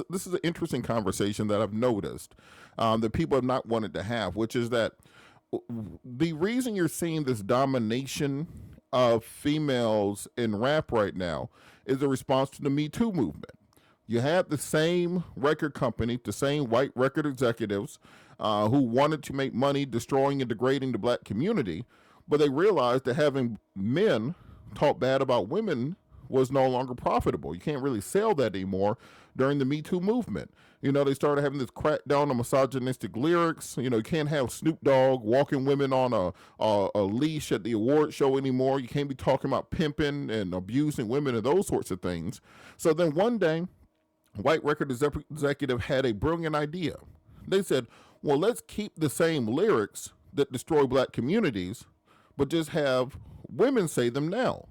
this is an interesting conversation that I've noticed that people have not wanted to have, which is that the reason you're seeing this domination of females in rap right now is a response to the Me Too movement. You had the same record company, the same white record executives who wanted to make money destroying and degrading the black community, but they realized that having men talk bad about women was no longer profitable. You can't really sell that anymore during the Me Too movement. They started having this crackdown on misogynistic lyrics. You can't have Snoop Dogg walking women on a leash at the award show anymore. You can't be talking about pimping and abusing women and those sorts of things. So then one day, white record executive had a brilliant idea. They said, well, let's keep the same lyrics that destroy black communities, but just have women say them now.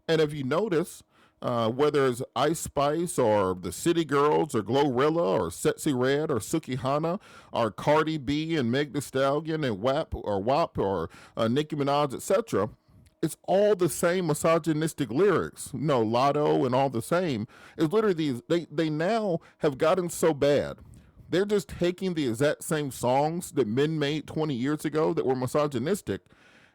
And if you notice, whether it's Ice Spice or the City Girls or Glorilla or Sexy Red or Suki Hana or Cardi B and Meg Thee Stallion and WAP or Nicki Minaj, etc., it's all the same misogynistic lyrics. Lotto and all the same. It's literally these. They now have gotten so bad. They're just taking the exact same songs that men made 20 years ago that were misogynistic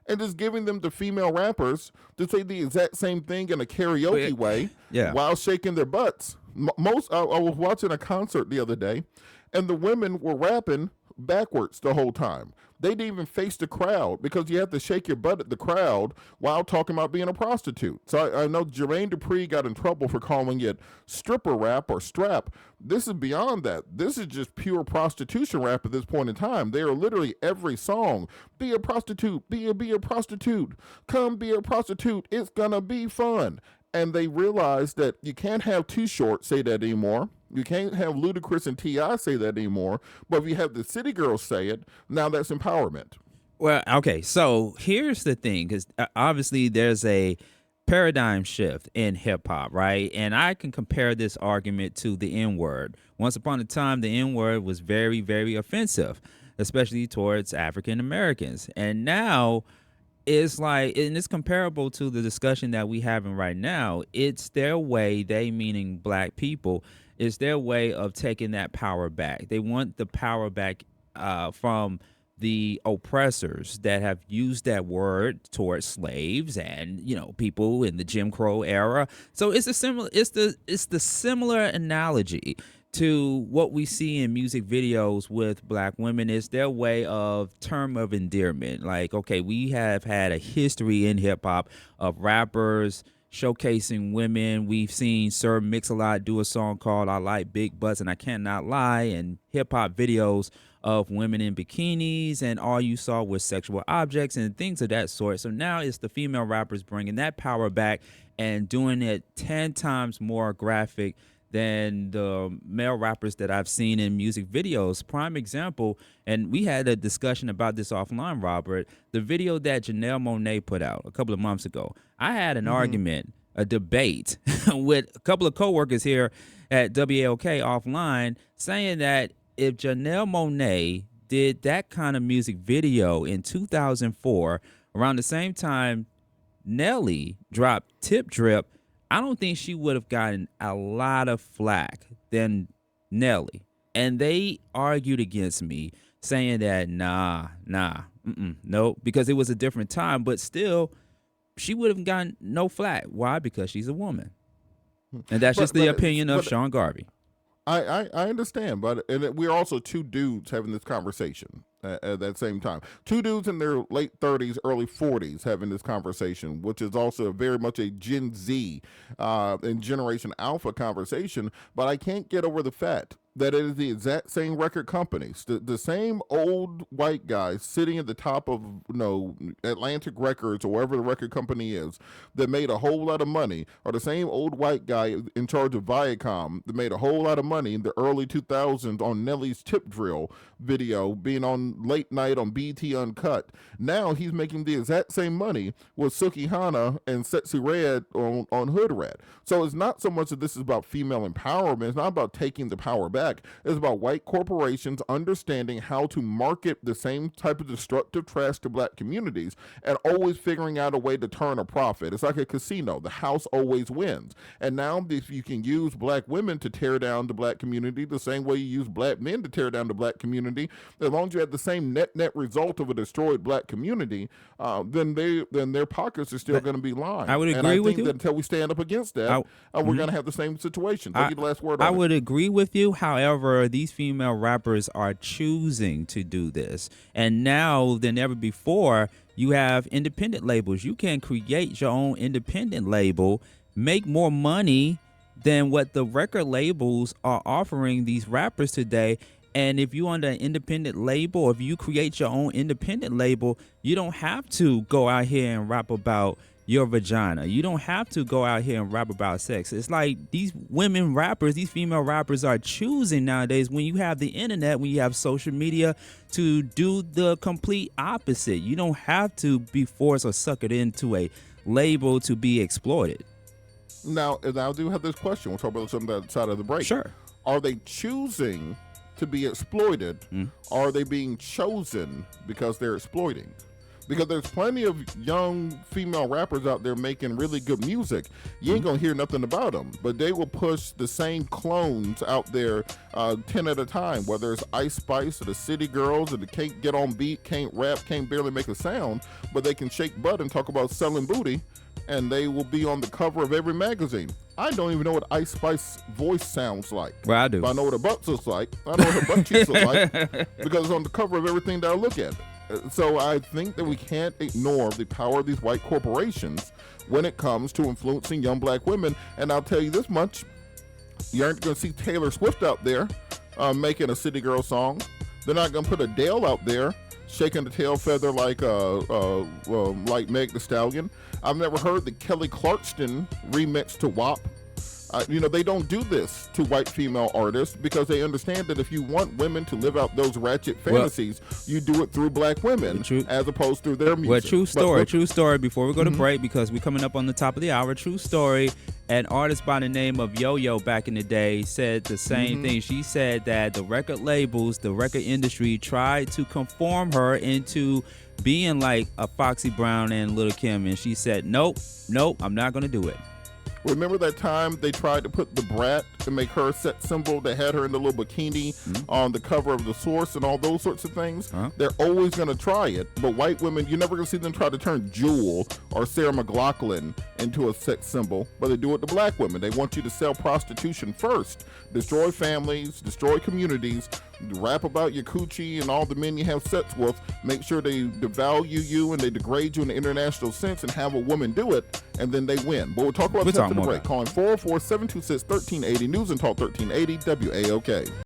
and just giving them to female rappers to say the exact same thing in a karaoke way Yeah. while shaking their butts. I was watching a concert the other day, and the women were rapping backwards the whole time. They didn't even face the crowd because you have to shake your butt at the crowd while talking about being a prostitute. So I know Jermaine Dupri got in trouble for calling it stripper rap or strap. This is beyond that. This is just pure prostitution rap at this point in time. They are literally every song. Be a prostitute, be a prostitute, come be a prostitute, it's gonna be fun. And they realize that you can't have Too Short say that anymore. You can't have Ludacris and T.I. say that anymore. But if you have the City Girls say it, now that's empowerment. Well, okay. So here's the thing, because obviously there's a paradigm shift in hip hop, right? And I can compare this argument to the N word. Once upon a time, the N word was very, very offensive, especially towards African Americans. And now it's like, and it's comparable to the discussion that we having right now. It's their way, they meaning black people, it's their way of taking that power back. They want the power back from the oppressors that have used that word towards slaves and people in the Jim Crow era. So it's the similar analogy to what we see in music videos with black women. Is their way of term of endearment. Like, okay, we have had a history in hip hop of rappers showcasing women. We've seen Sir Mix-a-Lot do a song called I Like Big Butts and I Cannot Lie, and hip hop videos of women in bikinis, and all you saw was sexual objects and things of that sort. So now it's the female rappers bringing that power back and doing it 10 times more graphic than the male rappers that I've seen in music videos. Prime example, and we had a discussion about this offline, Robert, the video that Janelle Monáe put out a couple of months ago. I had an argument, a debate with a couple of coworkers here at WAOK offline saying that if Janelle Monáe did that kind of music video in 2004, around the same time Nelly dropped Tip Drip, I don't think she would have gotten a lot of flack than Nelly. And they argued against me, saying that no, because it was a different time, but still, she would have gotten no flack. Why? Because she's a woman. And that's just the opinion of Sean Garvey. I understand, but we're also two dudes having this conversation at that same time. Two dudes in their late 30s, early 40s having this conversation, which is also very much a Gen Z and Generation Alpha conversation. But I can't get over the fact that it is the exact same record companies, the same old white guys sitting at the top of Atlantic Records or wherever the record company is that made a whole lot of money, or the same old white guy in charge of Viacom that made a whole lot of money in the early 2000s on Nelly's Tip Drill video being on late night on BT Uncut. Now he's making the exact same money with Suki Hana and Sexy Red on Hood Rat. So it's not so much that this is about female empowerment. It's not about taking the power back. black. It's about white corporations understanding how to market the same type of destructive trash to black communities and always figuring out a way to turn a profit. It's like a casino. The house always wins. And now if you can use black women to tear down the black community the same way you use black men to tear down the black community, as long as you have the same net result of a destroyed black community, then their pockets are still going to be lined. I would agree and I with think you. that until we stand up against that, we're going to have the same situation. I'll give you the last word on I it. would agree with you. However, these female rappers are choosing to do this. And now than ever before, you have independent labels. You can create your own independent label, make more money than what the record labels are offering these rappers today. And if you're under an independent label, if you create your own independent label, you don't have to go out here and rap about your vagina. You don't have to go out here and rap about sex. It's like these women rappers, these female rappers are choosing nowadays, when you have the internet, when you have social media, to do the complete opposite. You don't have to be forced or suckered into a label to be exploited. Now, and I do have this question. We'll talk about something outside of the break. Sure. Are they choosing to be exploited, or are they being chosen because they're exploiting? Because there's plenty of young female rappers out there making really good music. You ain't gonna hear nothing about them, but they will push the same clones out there 10 at a time, whether it's Ice Spice or the City Girls, or the can't get on beat, can't rap, can't barely make a sound, but they can shake butt and talk about selling booty, and they will be on the cover of every magazine. I don't even know what Ice Spice's voice sounds like. Well, I do. But I know what her butt looks like. I know what her butt cheeks look like because it's on the cover of everything that I look at. So I think that we can't ignore the power of these white corporations when it comes to influencing young black women. And I'll tell you this much, you aren't going to see Taylor Swift out there making a City Girl song. They're not going to put Adele out there shaking the tail feather like Meg Thee Stallion. I've never heard the Kelly Clarkson remix to WAP. They don't do this to white female artists because they understand that if you want women to live out those ratchet fantasies, you do it through black women as opposed to their music. Well, true story. Before we go to break, because we're coming up on the top of the hour, true story. An artist by the name of Yo-Yo back in the day said the same thing. She said that the record labels, the record industry tried to conform her into being like a Foxy Brown and Lil' Kim, and she said, nope, I'm not going to do it. Remember that time they tried to put the Brat to make her a sex symbol that had her in the little bikini on the cover of The Source and all those sorts of things? They're always going to try it, but white women, you're never going to see them try to turn Jewel or Sarah McLachlan into a sex symbol, but they do it to black women. They want you to sell prostitution first, destroy families, destroy communities, rap about your coochie and all the men you have sex with, make sure they devalue you and they degrade you in the international sense and have a woman do it, and then they win. But we'll talk about that after the break. Calling 404-726-1380, News and Talk 1380, WAOK.